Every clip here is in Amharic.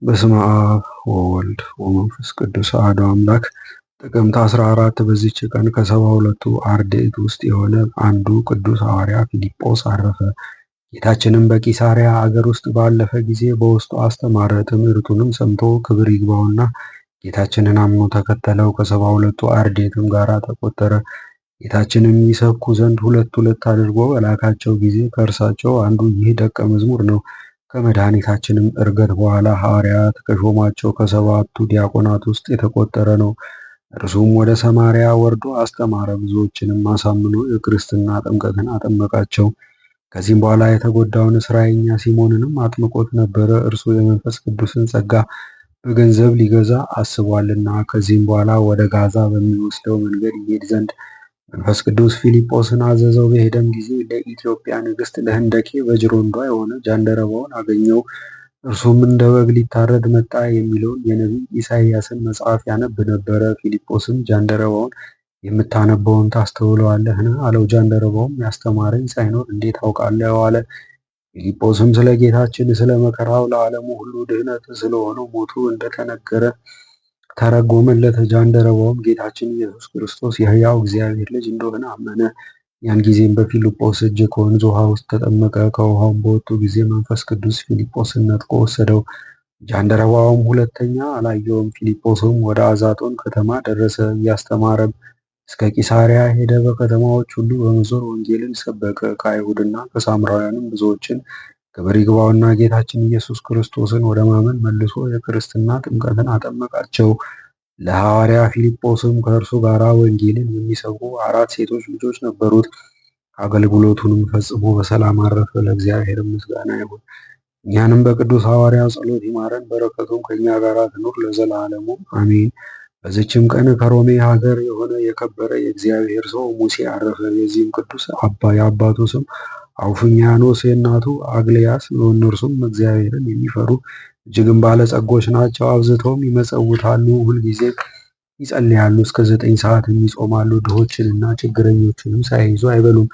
በስመ አብ ወወልድ ወመንፈስ ቅዱስ አሐዱ አምላክ። ጥቅምት 14 በዚች ቀን ከ72ቱ አርድእት ውስጥ የሆነ አንዱ ቅዱስ ሐዋርያ ፊልጶስ አረፈ። ጌታችንም በቂሳርያ አገር ውስጥ ባለፈ ጊዜ በውስጡ አስተማረ። ትምህርቱንም ሰምቶ ክብር ይግባውና ጌታችንን አምኖ ተከተለው። ከ72ቱ አርድእትም ጋር ተቆጠረ። ጌታችንም ይሰብኩ ዘንድ ሁለት ሁለት አድርጎ በላካቸው ጊዜ ከእርሳቸው አንዱ ይህ ደቀ መዝሙር ነው። ከመድኃኒታችንም ዕርገት በኋላ ሐዋርያት ከሾሟቸው ከ7ቱ ዲያቆናት ውስጥ የተቆጠረ ነው። እርሱም ወደ ሰማርያ ወርዶ አስተማረ። ብዙዎችንም አሳምኖ የክርስትና ጥምቀትን አጠመቃቸው። ከዚህም በኋላ የተጎዳውን እስራኤኛ ሲሞንንም አጥምቆት ነበረ። እርሱ የመንፈስ ቅዱስን ጸጋ በገንዘብ ሊገዛ አስቧልና። ከዚህም በኋላ ወደ ጋዛ በሚወስደው መንገድ ይሄድ ዘንድ መንፈስ ቅዱስ ፊልጶስን አዘዘው። በሄደም ጊዜ ለኢትዮጵያ ንግሥት ለህንደኬ በጅሮንዷ የሆነ ጃንደረባውን አገኘው። እርሱም እንደ በግ ሊታረድ መጣ የሚለውን የነቢይ ኢሳይያስን መጽሐፍ ያነብ ነበረ። ፊልጶስም ጃንደረባውን የምታነበውን ታስተውለዋለህን? አለው። ጃንደረባውም ያስተማረኝ ሳይኖር እንዴት አውቃለሁ? አለ። ፊልጶስም ስለ ጌታችን ስለ መከራው ለዓለሙ ሁሉ ድህነት ስለሆነው ሞቱ እንደተነገረ ተረጎመለት። ጃንደረባውም ጌታችን ኢየሱስ ክርስቶስ የሕያው እግዚአብሔር ልጅ እንደሆነ አመነ። ያን ጊዜም በፊልጶስ እጅ ከወንዝ ውሃ ውስጥ ተጠመቀ። ከውሃውም በወጡ ጊዜ መንፈስ ቅዱስ ፊልጶስን ነጥቆ ወሰደው። ጃንደረባውም ሁለተኛ አላየውም። ፊልጶስም ወደ አዛጦን ከተማ ደረሰ። እያስተማረም እስከ ቂሳርያ ሄደ። በከተማዎች ሁሉ በመዞር ወንጌልን ሰበከ። ከአይሁድና ከሳምራውያንም ብዙዎችን ክብር ይግባውና ጌታችን ኢየሱስ ክርስቶስን ወደ ማመን መልሶ የክርስትና ጥምቀትን አጠመቃቸው። ለሐዋርያ ፊልጶስም ከእርሱ ጋር ወንጌልን የሚሰብኩ 4 ሴቶች ልጆች ነበሩት። አገልግሎቱንም ፈጽሞ በሰላም አረፈ። ለእግዚአብሔር ምስጋና ይሁን። እኛንም በቅዱስ ሐዋርያ ጸሎት ይማረን፣ በረከቱም ከእኛ ጋር ትኑር ለዘላለሙ አሜን። በዚችም ቀን ከሮሜ ሀገር የሆነ የከበረ የእግዚአብሔር ሰው ሙሴ አረፈ። የዚህም ቅዱስ የአባቱ ስም አውፍሚያኖስ የእናቱ አግልያስ ነው። እነርሱም እግዚአብሔርን የሚፈሩ እጅግም ባለጸጎች ናቸው። አብዝተውም ይመጸውታሉ፣ ሁልጊዜ ይጸልያሉ፣ እስከ 9 ሰዓትም ይጾማሉ። ድሆችንና ችግረኞችንም ሳይይዙ አይበሉም።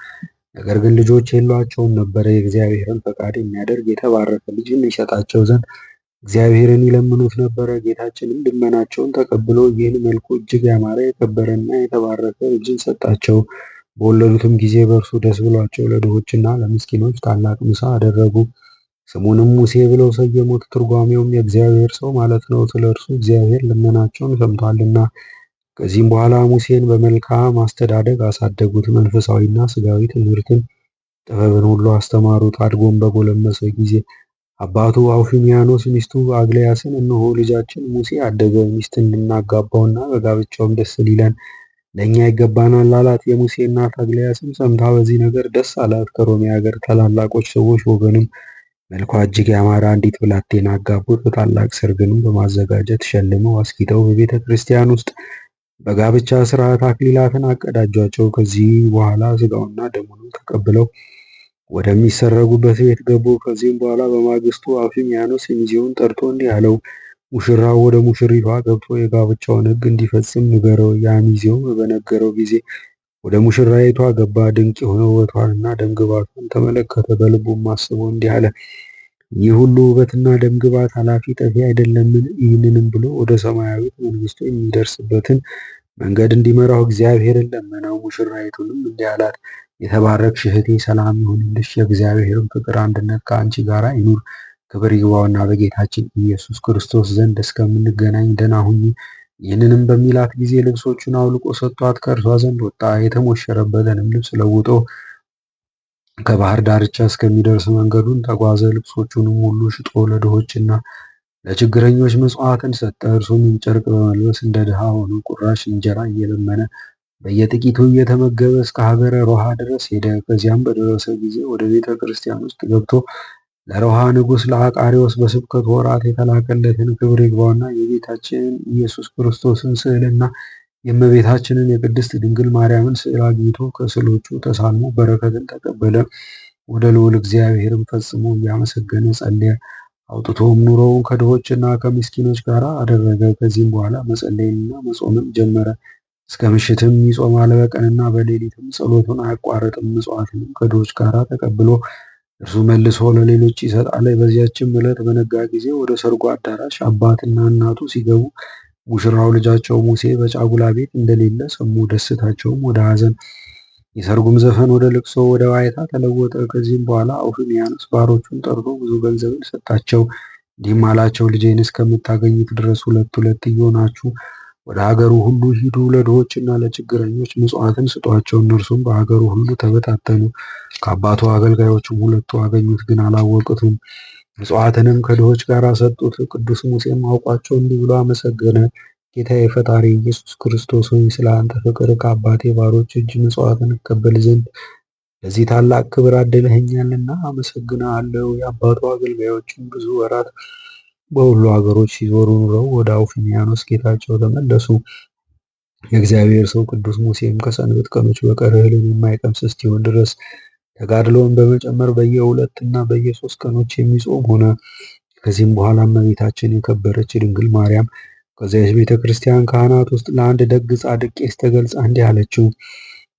ነገር ግን ልጆች የሏቸውም ነበረ። የእግዚአብሔርን ፈቃድ የሚያደርግ የተባረከ ልጅን ይሰጣቸው ዘንድ እግዚአብሔርን ይለምኑት ነበረ። ጌታችንም ልመናቸውን ተቀብሎ ይህን መልኩ እጅግ ያማረ የከበረና የተባረከ ልጅን ሰጣቸው። በወለዱትም ጊዜ በእርሱ ደስ ብሏቸው ለድሆችና ለምስኪኖች ታላቅ ምሳ አደረጉ። ስሙንም ሙሴ ብለው ሰየሙት። ትርጓሜውም የእግዚአብሔር ሰው ማለት ነው። ስለ እርሱ እግዚአብሔር ልመናቸውን ሰምቷልና። ከዚህም በኋላ ሙሴን በመልካም አስተዳደግ አሳደጉት። መንፈሳዊና ስጋዊ ትምህርትን ጥበብን ሁሉ አስተማሩት። አድጎም በጎለመሰ ጊዜ አባቱ አውፊሚያኖስ ሚስቱ አግልያስን እነሆ ልጃችን ሙሴ አደገ፣ ሚስት እንድናጋባውና በጋብቻውም ደስ ሊለን ለእኛ ይገባናል አላት። የሙሴ እናት አግልያስም ሰምታ በዚህ ነገር ደስ አላት። ከሮሜ ሀገር ታላላቆች ሰዎች ወገንም መልኳ እጅግ ያማረ አንዲት ብላቴና አጋቡት። በታላቅ ሰርግንም በማዘጋጀት ሸልመው አስጊጠው በቤተ ክርስቲያን ውስጥ በጋብቻ ስርዓት አክሊላትን አቀዳጇቸው። ከዚህ በኋላ ስጋውና ደሙንም ተቀብለው ወደሚሰረጉበት ቤት ገቡ። ከዚህም በኋላ በማግስቱ አውፊሚያኖስ ሚዜውን ጠርቶ እንዲህ አለው፣ ሙሽራው ወደ ሙሽሪቷ ገብቶ የጋብቻውን ሕግ እንዲፈጽም ንገረው። ያ ሚዜውም በነገረው ጊዜ ወደ ሙሽራይቷ ገባ። ድንቅ የሆነ ውበቷንና ደምግባቷን ተመለከተ። በልቡም አስቦ እንዲህ አለ፣ ይህ ሁሉ ውበትና ደምግባት ኃላፊ ጠፊ አይደለምን? ይህንንም ብሎ ወደ ሰማያዊት መንግስቱ የሚደርስበትን መንገድ እንዲመራው እግዚአብሔርን ለመነው። ሙሽራይቱንም እንዲህ አላት፣ የተባረክሽ እህቴ ሰላም ይሁንልሽ። የእግዚአብሔርን ፍቅር አንድነት ከአንቺ ጋር ይኑር። ክብር ይግባውና በጌታችን ኢየሱስ ክርስቶስ ዘንድ እስከምንገናኝ ደህና ሁኚ። ይህንንም በሚላት ጊዜ ልብሶቹን አውልቆ ሰጥቷት ከእርሷ ዘንድ ወጣ። የተሞሸረበትንም ልብስ ለውጦ ከባህር ዳርቻ እስከሚደርስ መንገዱን ተጓዘ። ልብሶቹንም ሁሉ ሽጦ ለድሆችና ለችግረኞች ምጽዋትን ሰጠ። እርሱም ጨርቅ በመልበስ እንደ ድሃ ሆኖ ቁራሽ እንጀራ እየለመነ በየጥቂቱ እየተመገበ እስከ ሀገረ ሮሃ ድረስ ሄደ። ከዚያም በደረሰ ጊዜ ወደ ቤተ ክርስቲያን ውስጥ ገብቶ ለሮሃ ንጉሥ ለአቃሪዎስ በስብከት ወራት የተላከለትን ክብር ይግባውና የጌታችን ኢየሱስ ክርስቶስን ስዕልና የእመቤታችንን የቅድስት ድንግል ማርያምን ስዕል አግኝቶ ከስዕሎቹ ተሳልሞ በረከትን ተቀበለ። ወደ ልዑል እግዚአብሔርም ፈጽሞ እያመሰገነ ጸለየ። አውጥቶም ኑሮውን ከድሆችና ከምስኪኖች ጋር አደረገ። ከዚህም በኋላ መጸለይንና መጾምን ጀመረ። እስከ ምሽትም ይጾማል። በቀንና በሌሊትም ጸሎቱን አያቋርጥም። ምጽዋትንም ከድሆች ጋር ተቀብሎ እርሱ መልሶ ለሌሎች ይሰጣል። በዚያችም ዕለት በነጋ ጊዜ ወደ ሰርጉ አዳራሽ አባትና እናቱ ሲገቡ ሙሽራው ልጃቸው ሙሴ በጫጉላ ቤት እንደሌለ ሰሙ። ደስታቸውም ወደ ሐዘን፣ የሰርጉም ዘፈን ወደ ልቅሶ፣ ወደ ዋይታ ተለወጠ። ከዚህም በኋላ አውፍሚያኖስ ባሮቹን ጠርቶ ብዙ ገንዘብን ሰጣቸው። እንዲህም አላቸው፣ ልጄን እስከምታገኙት ድረስ ሁለት ሁለት እየሆናችሁ ወደ ሀገሩ ሁሉ ሂዱ። ለድሆችና ለችግረኞች ምጽዋትን ስጧቸው። እነርሱም በሀገሩ ሁሉ ተበታተኑ። ከአባቱ አገልጋዮችም ሁለቱ አገኙት፣ ግን አላወቁትም። ምጽዋትንም ከድሆች ጋር ሰጡት። ቅዱስ ሙሴም አውቋቸው እንዲህ ብሎ አመሰገነ። ጌታዬ ፈጣሪ ኢየሱስ ክርስቶስ ሆይ፣ ስለ አንተ ፍቅር ከአባቴ ባሮች እጅ ምጽዋትን እቀበል ዘንድ ለዚህ ታላቅ ክብር አድለኸኛልና አመሰግናለሁ። የአባቱ አገልጋዮችም ብዙ ወራት በሁሉ ሀገሮች ሲዞሩ ኑረው ወደ አውፍሚያኖስ ጌታቸው ተመለሱ። የእግዚአብሔር ሰው ቅዱስ ሙሴም ከሰንበት ቀኖች በቀር እህልን የማይቀምስ እስኪሆን ድረስ ተጋድሎውን በመጨመር በየ2 እና በየ3 ቀኖች የሚጾም ሆነ። ከዚህም በኋላ እመቤታችን የከበረች ድንግል ማርያም ከዚያች ቤተ ክርስቲያን ካህናት ውስጥ ለአንድ ደግ ጻድቅ ቄስ ተገልጻ እንዲህ አለችው።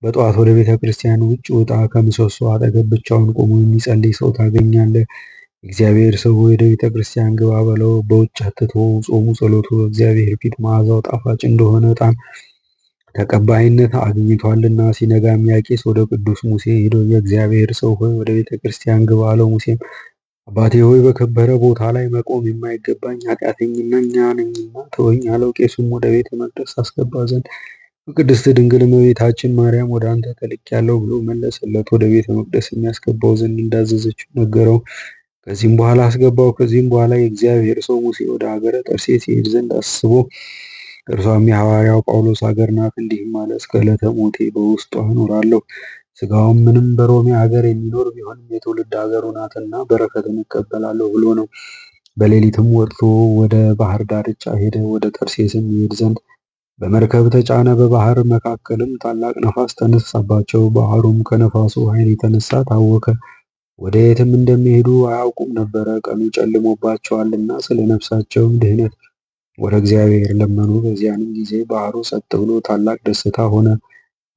በጠዋት ወደ ቤተ ክርስቲያን ውጭ ውጣ፣ ከምሰሶ አጠገብ ብቻውን ቆሞ የሚጸልይ ሰው ታገኛለህ። እግዚአብሔር ሰው ወደ ቤተ ክርስቲያን ግባ በለው። በውጭ አትተወው። ጾሙ ጸሎቱ በእግዚአብሔር ፊት መዓዛው ጣፋጭ እንደሆነ ዕጣን ተቀባይነት አግኝቷልና። ሲነጋም ያ ቄስ ወደ ቅዱስ ሙሴ ሄዶ የእግዚአብሔር ሰው ሆይ ወደ ቤተ ክርስቲያን ግባ አለው። ሙሴም አባቴ ሆይ በከበረ ቦታ ላይ መቆም የማይገባኝ ኃጢአተኛ ነኝና ተወኝ አለው። ቄሱም ወደ ቤተ መቅደስ አስገባ ዘንድ በቅድስት ድንግል እመቤታችን ማርያም ወደ አንተ ተልኬአለሁ ብሎ መለሰለት። ወደ ቤተ መቅደስ የሚያስገባው ዘንድ እንዳዘዘችው ነገረው። ከዚህም በኋላ አስገባው። ከዚህም በኋላ የእግዚአብሔር ሰው ሙሴ ወደ ሀገረ ጠርሴስ ይሄድ ዘንድ አስቦ፣ እርሷም የሐዋርያው ጳውሎስ ሀገር ናት። እንዲህም አለ፣ እስከ ዕለተ ሞቴ በውስጧ እኖራለሁ። ስጋውም ምንም በሮሜ ሀገር የሚኖር ቢሆንም የትውልድ ሀገሩ ናትና በረከትን እቀበላለሁ ብሎ ነው። በሌሊትም ወጥቶ ወደ ባህር ዳርቻ ሄደ። ወደ ጠርሴስም ይሄድ ዘንድ በመርከብ ተጫነ። በባህር መካከልም ታላቅ ነፋስ ተነሳባቸው። ባህሩም ከነፋሱ ኃይል የተነሳ ታወከ። ወደ የትም እንደሚሄዱ አያውቁም ነበረ፣ ቀኑ ጨልሞባቸዋልና። ስለ ነፍሳቸውም ድህነት ወደ እግዚአብሔር ለመኑ። በዚያንም ጊዜ ባህሩ ጸጥ ብሎ ታላቅ ደስታ ሆነ፣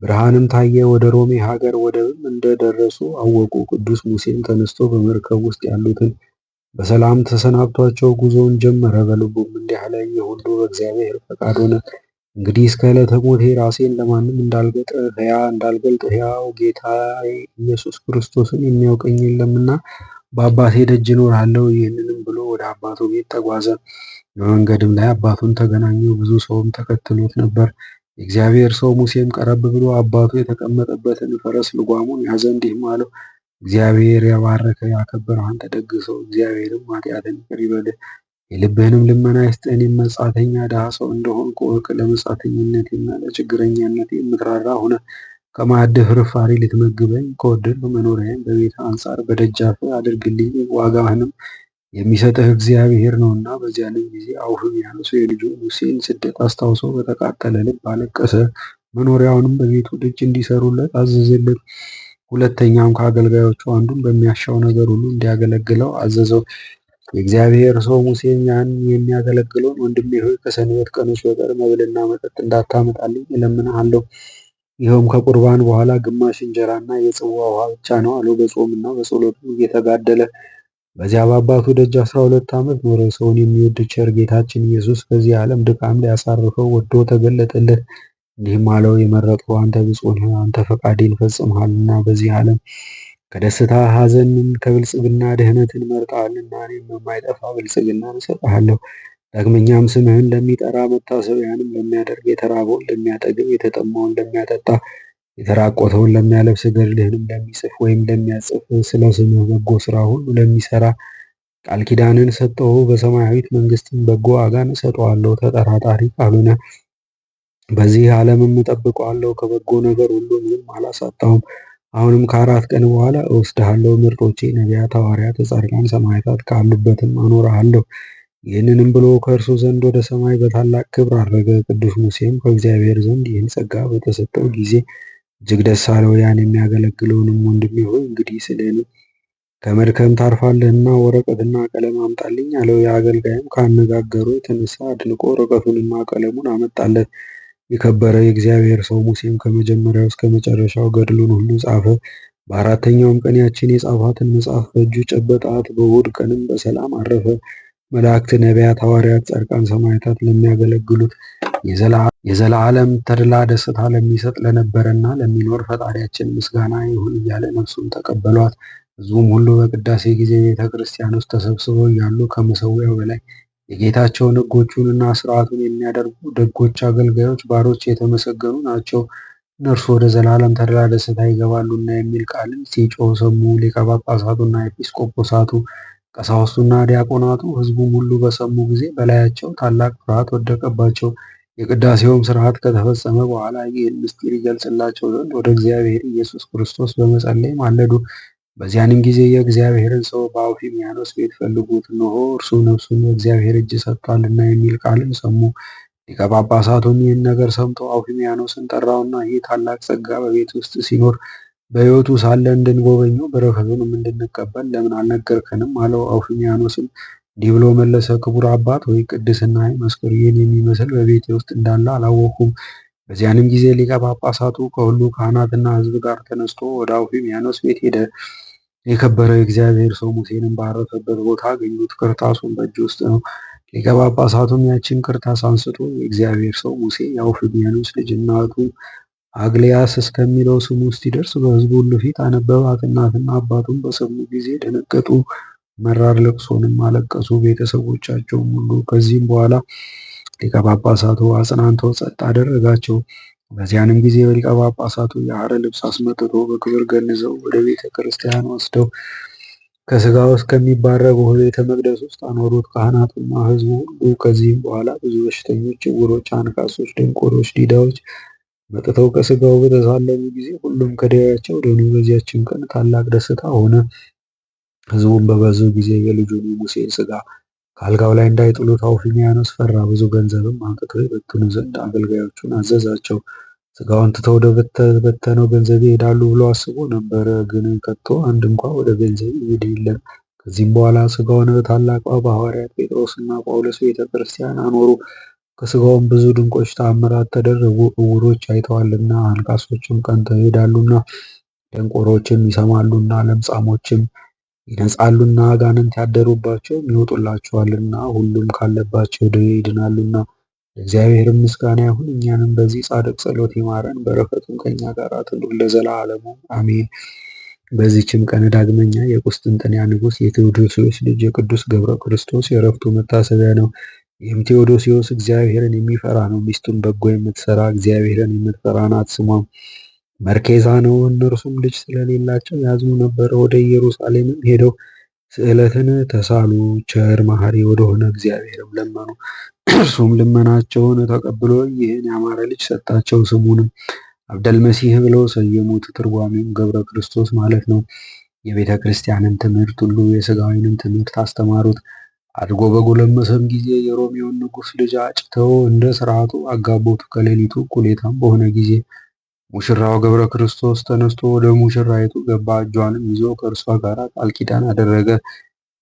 ብርሃንም ታየ። ወደ ሮሜ ሀገር ወደብም እንደደረሱ አወቁ። ቅዱስ ሙሴም ተነስቶ በመርከብ ውስጥ ያሉትን በሰላም ተሰናብቷቸው ጉዞውን ጀመረ። በልቡም እንዲህ አለ፣ ይህ ሁሉ በእግዚአብሔር ፈቃድ ሆነ። እንግዲህ እስከ ዕለተ ሞቴ ራሴን ለማንም እንዳልገልጥ ሕያው ጌታዬ ኢየሱስ ክርስቶስን የሚያውቀኝ የለምና በአባቴ ደጅ እኖራለሁ። ይህንንም ብሎ ወደ አባቱ ቤት ተጓዘ። በመንገድም ላይ አባቱን ተገናኘው፣ ብዙ ሰውም ተከትሎት ነበር። የእግዚአብሔር ሰው ሙሴም ቀረብ ብሎ አባቱ የተቀመጠበትን ፈረስ ልጓሙን ያዘ፣ እንዲህም አለው፣ እግዚአብሔር ያባረከ ያከበረ አንተ ደግ ሰው፣ እግዚአብሔርም ኃጢአትን ይቅር ይበልህ፣ የልብህንም ልመና ይስጥህ። እኔም መጻተኛ ድሃ ሰው እንደሆንኩ እወቅ። ለመጻተኝነቴና ለችግረኛነቴ የምትራራ ሆነ ከማዕድህ ፍርፋሪ ልትመግበኝ ከወደድህ መኖሪያዬን በቤትህ አንጻር በደጃፍ አድርግልኝ። ዋጋህንም የሚሰጥህ እግዚአብሔር ነውና። በዚያንም ጊዜ አውፍሚያኖስ የልጁ ሙሴን ስደት አስታውሶ በተቃጠለ ልብ አለቀሰ። መኖሪያውንም በቤቱ ደጅ እንዲሰሩለት አዘዘለት። ሁለተኛም ከአገልጋዮቹ አንዱን በሚያሻው ነገር ሁሉ እንዲያገለግለው አዘዘው። የእግዚአብሔር ሰው ሙሴም ያን የሚያገለግለውን ወንድሜ ሆይ ከሰንበት ቀኖች በቀር መብልና መጠጥ እንዳታመጣልኝ እለምንሃለሁ። ይኸውም ከቁርባን በኋላ ግማሽ እንጀራና የጽዋ ውሃ ብቻ ነው አለው። በጾምና በጸሎቱ እየተጋደለ በዚያ በአባቱ ደጅ 12 ዓመት ኖረ። ሰውን የሚወድ ቸር ጌታችን ኢየሱስ ከዚህ ዓለም ድካም ሊያሳርፈው ወዶ ተገለጠለት። እንዲህም አለው፣ የመረጥኸው አንተ ብፁዕ ነህ፣ አንተ ፈቃዴን ፈጽመሃልና በዚህ ዓለም ከደስታ ሐዘንን ከብልጽግና ድህነትን መርጠሃልና እኔም የማይጠፋ ብልጽግናን እሰጥሃለሁ። ዳግመኛም ስምህን ለሚጠራ መታሰቢያንም ለሚያደርግ የተራበውን ለሚያጠግብ የተጠማውን ለሚያጠጣ የተራቆተውን ለሚያለብስ ገድልህንም ለሚጽፍ ወይም ለሚያጽፍ ስለ ስምህ በጎ ስራ ሁሉ ለሚሰራ ቃል ኪዳንን ሰጠሁ። በሰማያዊት መንግስትም በጎ ዋጋን እሰጠዋለሁ። ተጠራጣሪ ካልሆነ በዚህ ዓለምም እጠብቀዋለሁ። ከበጎ ነገር ሁሉ ምንም አላሳጣውም። አሁንም ከ4 ቀን በኋላ እወስድሃለሁ። ምርጦቼ ነቢያት፣ ሐዋርያት፣ ጻድቃን፣ ሰማዕታት ካሉበትም አኖርሃለሁ። ይህንንም ብሎ ከእርሱ ዘንድ ወደ ሰማይ በታላቅ ክብር አረገ። ቅዱስ ሙሴም ከእግዚአብሔር ዘንድ ይህን ጸጋ በተሰጠው ጊዜ እጅግ ደስ አለው። ያን የሚያገለግለውንም ወንድሜ ሆይ እንግዲህ ስለ እኔ ከመድከም ታርፋለህና ወረቀትና ቀለም አምጣልኝ አለው። የአገልጋይም ካነጋገሩ የተነሳ አድንቆ ወረቀቱንና ቀለሙን አመጣለት። የከበረ የእግዚአብሔር ሰው ሙሴም ከመጀመሪያው እስከ መጨረሻው ገድሉን ሁሉ ጻፈ። በአራተኛውም ቀን ያችን የጻፋትን መጽሐፍ በእጁ ጨበጣት። በእሑድ ቀንም በሰላም አረፈ። መላእክት፣ ነቢያት፣ ሐዋርያት፣ ጻድቃን፣ ሰማዕታት ለሚያገለግሉት የዘላለም ተድላ ደስታ ለሚሰጥ ለነበረና ለሚኖር ፈጣሪያችን ምስጋና ይሁን እያለ ነፍሱን ተቀበሏት። ሕዝቡም ሁሉ በቅዳሴ ጊዜ ቤተ ክርስቲያን ውስጥ ተሰብስበው እያሉ ከመሠዊያው በላይ የጌታቸውን ሕጎቹንና ሥርዓቱን የሚያደርጉ ደጎች አገልጋዮች ባሮች የተመሰገኑ ናቸው፣ እነርሱ ወደ ዘላለም ተድላ ደስታ ይገባሉና የሚል ቃልን ሲጮህ ሰሙ። ሊቀ ጳጳሳቱና ኤጲስቆጶሳቱ፣ ቀሳውስቱና ዲያቆናቱ፣ ሕዝቡም ሁሉ በሰሙ ጊዜ በላያቸው ታላቅ ፍርሃት ወደቀባቸው። የቅዳሴውም ሥርዓት ከተፈጸመ በኋላ ይህን ምስጢር ይገልጽላቸው ዘንድ ወደ እግዚአብሔር ኢየሱስ ክርስቶስ በመጸለይ ማለዱ። በዚያንም ጊዜ የእግዚአብሔርን ሰው በአውፊሚያኖስ ቤት ፈልጉት፣ እነሆ እርሱ ነፍሱን በእግዚአብሔር እጅ ሰጥቷልና የሚል ቃልን ሰሙ። ሊቀ ጳጳሳቱም ይህን ነገር ሰምቶ አውፊሚያኖስን ጠራውና ይህ ታላቅ ጸጋ በቤት ውስጥ ሲኖር በሕይወቱ ሳለ እንድንጎበኘው በረከቱንም እንድንቀበል ለምን አልነገርከንም? አለው። አውፊሚያኖስም እንዲህ ብሎ መለሰ። ክቡር አባት ሆይ ቅድስናዬ መስክር፣ ይህን የሚመስል በቤቴ ውስጥ እንዳለ አላወቅሁም። በዚያንም ጊዜ ሊቀ ጳጳሳቱ ከሁሉ ካህናትና ሕዝብ ጋር ተነስቶ ወደ አውፊሚያኖስ ቤት ሄደ። የከበረ የእግዚአብሔር ሰው ሙሴንም ባረፈበት ቦታ አገኙት። ክርታሱም በእጅ ውስጥ ነው። ሊቀ ጳጳሳቱም ያችን ክርታስ አንስቶ የእግዚአብሔር ሰው ሙሴ የአውፊሚያኖስ ልጅ እናቱ አግሊያስ እስከሚለው ስሙ እስኪደርስ በሕዝቡ ሁሉ ፊት አነበባት። እናትና አባቱም በሰሙ ጊዜ ደነገጡ፣ መራር ለቅሶንም አለቀሱ፣ ቤተሰቦቻቸውም ሁሉ። ከዚህም በኋላ ሊቀ ጳጳሳቱ አጽናንቶ ጸጥ አደረጋቸው። በዚያንም ጊዜ በሊቀ ጳጳሳቱ የሐር ልብስ አስመጥቶ በክብር ገንዘው ወደ ቤተ ክርስቲያን ወስደው ከሥጋው እስከሚባረክ ወደ ቤተ መቅደስ ውስጥ አኖሩት፣ ካህናቱና ሕዝቡ ሁሉ። ከዚህም በኋላ ብዙ በሽተኞች፣ ዕውሮች፣ አንካሶች፣ ደንቆሮች፣ ዲዳዎች መጥተው ከሥጋው በተሳለሙ ጊዜ ሁሉም ከደዌያቸው ዳኑ። በዚያችን ቀን ታላቅ ደስታ ሆነ። ሕዝቡም በበዙ ጊዜ የልጁን የሙሴን ሥጋ ከአልጋው ላይ እንዳይጥሉት አውፊሚያኖስ ፈራ። ብዙ ገንዘብም አምጥተው ይበትኑ ዘንድ አገልጋዮቹን አዘዛቸው። ሥጋውን ትተው ወደ በተነው ገንዘብ ይሄዳሉ ብሎ አስቦ ነበረ፣ ግን ከቶ አንድ እንኳ ወደ ገንዘብ ይሄድ የለም። ከዚህም በኋላ ሥጋውን በታላቋ በሐዋርያት ጴጥሮስና ጳውሎስ ቤተ ክርስቲያን አኖሩ። ከሥጋውም ብዙ ድንቆች ተአምራት ተደረጉ። ዕውሮች አይተዋልና፣ አንካሶችም ቀንተው ይሄዳሉና፣ ደንቆሮችም ይሰማሉና፣ ለምጻሞችም ይነጻሉና፣ አጋንንት ያደሩባቸው ይወጡላቸዋልና፣ ሁሉም ካለባቸው ደዌ ይድናሉና። ለእግዚአብሔርም ምስጋና ይሁን፣ እኛንም በዚህ ጻድቅ ጸሎት ይማረን፣ በረከቱም ከእኛ ጋር ትኑር ለዘላለሙ አሜን። በዚህችም ቀን ዳግመኛ የቁስጥንጥንያ ንጉሥ የቴዎዶስዮስ ልጅ የቅዱስ ገብረ ክርስቶስ የዕረፍቱ መታሰቢያ ነው። ይህም ቴዎዶስዮስ እግዚአብሔርን የሚፈራ ነው። ሚስቱን በጎ የምትሰራ እግዚአብሔርን የምትፈራ ናት። ስሟም መርኬዛ ነው። እነርሱም ልጅ ስለሌላቸው ያዝኑ ነበር። ወደ ኢየሩሳሌምም ሄደው ስዕለትን ተሳሉ። ቸር መሐሪ ወደሆነ እግዚአብሔርም ለመኑ። እርሱም ልመናቸውን ተቀብሎ ይህን ያማረ ልጅ ሰጣቸው። ስሙንም አብደልመሲህ ብለው ሰየሙት። ትርጓሜም ገብረ ክርስቶስ ማለት ነው። የቤተ ክርስቲያንን ትምህርት ሁሉ የሥጋዊንም ትምህርት አስተማሩት። አድጎ በጎለመሰም ጊዜ የሮሜውን ንጉሥ ልጅ አጭተው እንደ ሥርዓቱ አጋቡት። ከሌሊቱ እኩሌታም በሆነ ጊዜ ሙሽራው ገብረ ክርስቶስ ተነስቶ ወደ ሙሽራይቱ ገባ። እጇንም ይዞ ከእርሷ ጋር ቃል ኪዳን አደረገ።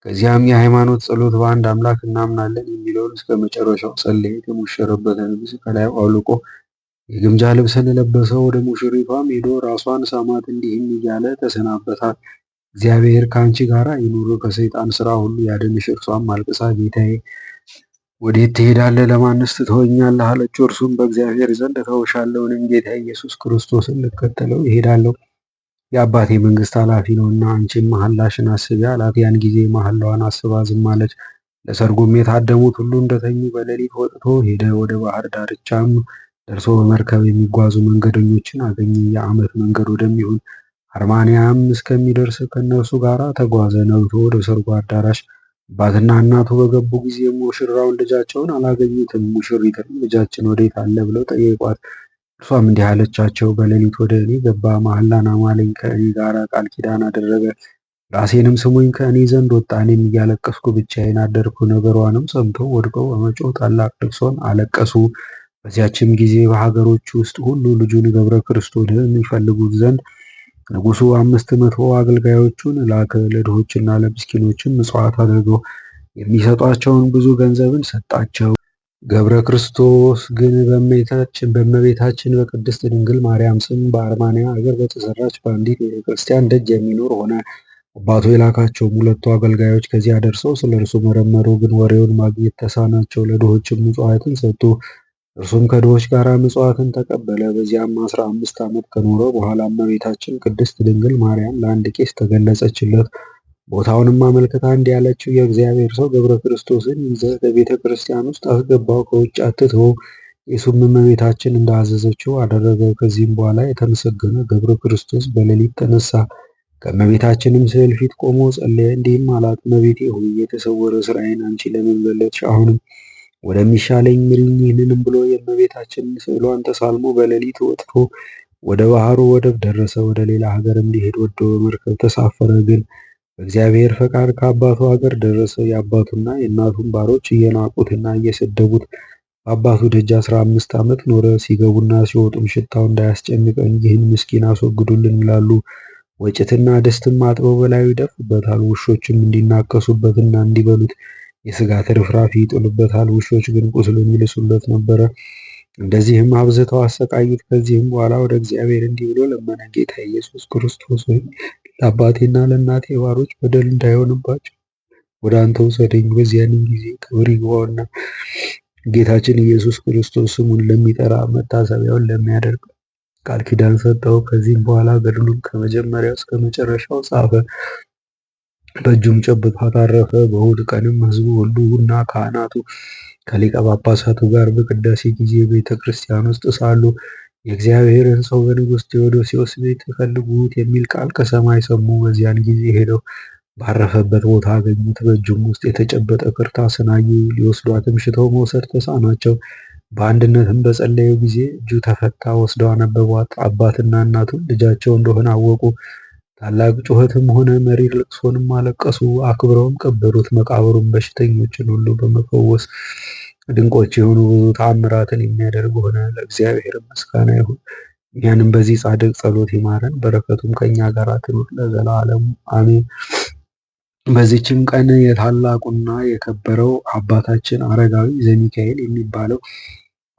ከዚያም የሃይማኖት ጸሎት በአንድ አምላክ እናምናለን የሚለውን እስከ መጨረሻው ጸለየ። የሙሽርበትን ልብስ ከላዩ አውልቆ የግምጃ ልብስን ለበሰው። ወደ ሙሽሪቷም ሄዶ ራሷን ሳማት፣ እንዲህም እያለ ተሰናበታት። እግዚአብሔር ከአንቺ ጋር ይኑር፣ ከሰይጣን ሥራ ሁሉ ያድንሽ። እርሷም አልቅሳ ጌታዬ ወዴት ትሄዳለህ? ለማንስ ትተወኛለህ? አለችው። እርሱም በእግዚአብሔር ዘንድ እተውሻለሁ፣ እኔም ጌታ ኢየሱስ ክርስቶስን ልከተለው እሄዳለሁ። የአባቴ መንግሥት ኃላፊ ነውና አንቺም መሐላሽን አስቢ አላት። ያን ጊዜ መሐላዋን አስባ ዝም አለች። ለሰርጉም የታደሙት ሁሉ እንደተኙ በሌሊት ወጥቶ ሄደ። ወደ ባህር ዳርቻም ደርሶ በመርከብ የሚጓዙ መንገደኞችን አገኘ። የዓመት መንገድ ወደሚሆን አርማንያም እስከሚደርስ ከእነርሱ ጋር ተጓዘ። ነግቶ ወደ ሰርጉ አዳራሽ አባትና እናቱ በገቡ ጊዜ ሙሽራውን ልጃቸውን አላገኙትም። ሙሽሪትንም ልጃችን ወዴት አለ ብለው ጠየቋት። እርሷም እንዲህ አለቻቸው፣ በሌሊት ወደ እኔ ገባ፣ መሐላን አማለኝ፣ ከእኔ ጋር ቃል ኪዳን አደረገ፣ ራሴንም ስሙኝ ከእኔ ዘንድ ወጣ። እኔም እያለቀስኩ ብቻዬን አደርኩ። ነገሯንም ሰምተው ወድቀው በመጮህ ታላቅ ልቅሶን አለቀሱ። በዚያችም ጊዜ በሀገሮች ውስጥ ሁሉ ልጁን ገብረ ክርስቶስን ይፈልጉት ዘንድ ንጉሡ 500 አገልጋዮቹን ላከ። ለድሆችና ለምስኪኖችም ምጽዋት አድርገው የሚሰጧቸውን ብዙ ገንዘብን ሰጣቸው። ገብረ ክርስቶስ ግን በእመቤታችን በቅድስት ድንግል ማርያም ስም በአርማንያ አገር በተሰራች በአንዲት ቤተክርስቲያን ደጅ የሚኖር ሆነ። አባቱ የላካቸውም ሁለቱ አገልጋዮች ከዚያ ደርሰው ስለ እርሱ መረመሩ፣ ግን ወሬውን ማግኘት ተሳናቸው። ለድሆችም ምጽዋትን ሰጡ። እርሱም ከድሆች ጋር ምጽዋትን ተቀበለ። በዚያም 15 ዓመት ከኖረ በኋላ እመቤታችን ቅድስት ድንግል ማርያም ለአንድ ቄስ ተገለጸችለት። ቦታውንም አመልክታ እንዲህ አለችው፣ የእግዚአብሔር ሰው ገብረ ክርስቶስን ይዘህ በቤተ ክርስቲያን ውስጥ አስገባው፣ ከውጭ አትተወው። ቄሱም እመቤታችን እንዳዘዘችው አደረገ። ከዚህም በኋላ የተመሰገነ ገብረ ክርስቶስ በሌሊት ተነሳ፣ ከእመቤታችንም ስዕል ፊት ቆሞ ጸለየ፣ እንዲህም አላት፣ እመቤቴ ሆይ የተሰወረ ስራዬን አንቺ ለምን ገለጥሽ? አሁንም ወደሚሻለኝ ምሪኝ። ይህንንም ብሎ የእመቤታችንን ስዕሏን ተሳልሞ በሌሊት ወጥቶ ወደ ባህሩ ወደብ ደረሰ። ወደ ሌላ ሀገር እንዲሄድ ወዶ በመርከብ ተሳፈረ። ግን በእግዚአብሔር ፈቃድ ከአባቱ ሀገር ደረሰ። የአባቱና የእናቱን ባሮች እየናቁትና እየሰደቡት በአባቱ ደጅ 15 ዓመት ኖረ። ሲገቡና ሲወጡም ሽታው እንዳያስጨንቀን ይህን ምስኪን አስወግዱልን ይላሉ። ወጭትና ድስትም አጥበው በላዩ ይደፉበታል። ውሾችም እንዲናከሱበትና እንዲበሉት የስጋ ትርፍራፊ ይጥሉበታል። ውሾች ግን ቁስሉን ይልሱለት ነበረ። እንደዚህም አብዝተው አሰቃዩት። ከዚህም በኋላ ወደ እግዚአብሔር እንዲህ ብሎ ለመነ፣ ጌታ ኢየሱስ ክርስቶስ ሆይ ለአባቴና ለእናቴ ባሮች በደል እንዳይሆንባቸው ወደ አንተ ውሰደኝ። በዚያንም ጊዜ ክብር ይግባውና ጌታችን ኢየሱስ ክርስቶስ ስሙን ለሚጠራ መታሰቢያውን ለሚያደርግ ቃል ኪዳን ሰጠው። ከዚህም በኋላ ገድሉን ከመጀመሪያው እስከ መጨረሻው ጻፈ። በእጁም ጨብጦ አረፈ። በእሑድ ቀንም ሕዝቡ ሁሉ እና ካህናቱ ከሊቀ ጳጳሳቱ ጋር በቅዳሴ ጊዜ ቤተ ክርስቲያን ውስጥ ሳሉ የእግዚአብሔርን ሰው በንጉሥ ቴዎዶሲዎስ ቤት ፈልጉት የሚል ቃል ከሰማይ ሰሙ። በዚያን ጊዜ ሄደው ባረፈበት ቦታ አገኙት። በእጁም ውስጥ የተጨበጠ ክርታስን አዩ። ሊወስዷትም ሽተው መውሰድ ተሳናቸው። በአንድነትም በጸለዩ ጊዜ እጁ ተፈታ። ወስደው አነበቧት። አባትና እናቱም ልጃቸው እንደሆነ አወቁ። ታላቅ ጩኸትም ሆነ፣ መሪር ልቅሶንም አለቀሱ። አክብረውም ቀበሩት። መቃብሩም በሽተኞችን ሁሉ በመፈወስ ድንቆች የሆኑ ብዙ ተአምራትን የሚያደርግ ሆነ። ለእግዚአብሔር ምስጋና ይሁን። እኛንም በዚህ ጻድቅ ጸሎት ይማረን፣ በረከቱም ከኛ ጋር ትኑር ለዘላለሙ አሜን። በዚችም ቀን የታላቁና የከበረው አባታችን አረጋዊ ዘሚካኤል የሚባለው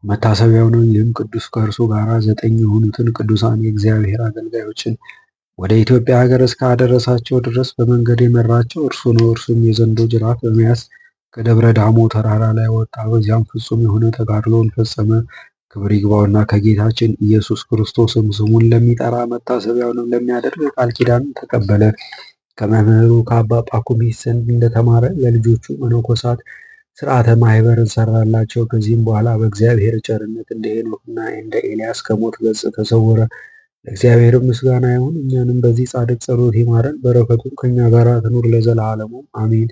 መታሰቢያው ነው። ይህም ቅዱስ ከእርሱ ጋር 9 የሆኑትን ቅዱሳን የእግዚአብሔር አገልጋዮችን ወደ ኢትዮጵያ ሀገር እስካደረሳቸው ድረስ በመንገድ የመራቸው እርሱ ነው። እርሱም የዘንዶ ጅራፍ በመያዝ ከደብረ ዳሞ ተራራ ላይ ወጣ። በዚያም ፍጹም የሆነ ተጋድሎን ፈጸመ። ክብር ይግባውና ከጌታችን ኢየሱስ ክርስቶስም ስሙን ለሚጠራ መታሰቢያውንም ለሚያደርግ ቃል ኪዳን ተቀበለ። ከመምህሩ ከአባ ጳኩሚስ ዘንድ እንደተማረ ለልጆቹ መነኮሳት ስርዓተ ማህበርን ሰራላቸው። ከዚህም በኋላ በእግዚአብሔር ቸርነት እንደ ሄኖክና እንደ ኤልያስ ከሞት ገጽ ተሰወረ። ለእግዚአብሔር ምስጋና ይሁን። እኛንም በዚህ ጻድቅ ጸሎት ይማረን፣ በረከቱም ከኛ ጋር ትኑር ለዘላለሙ አሜን።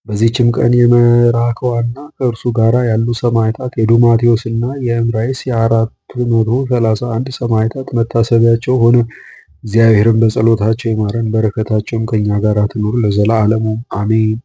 በዚህችም ቀን የመራክዋና ከእርሱ ጋር ያሉ ሰማዕታት የዱማቴዎስ እና የእምራይስ የ431 ሰማዕታት መታሰቢያቸው ሆነ። እግዚአብሔርን በጸሎታቸው ይማረን፣ በረከታቸውም ከኛ ጋር ትኑር ለዘላለሙ አሜን።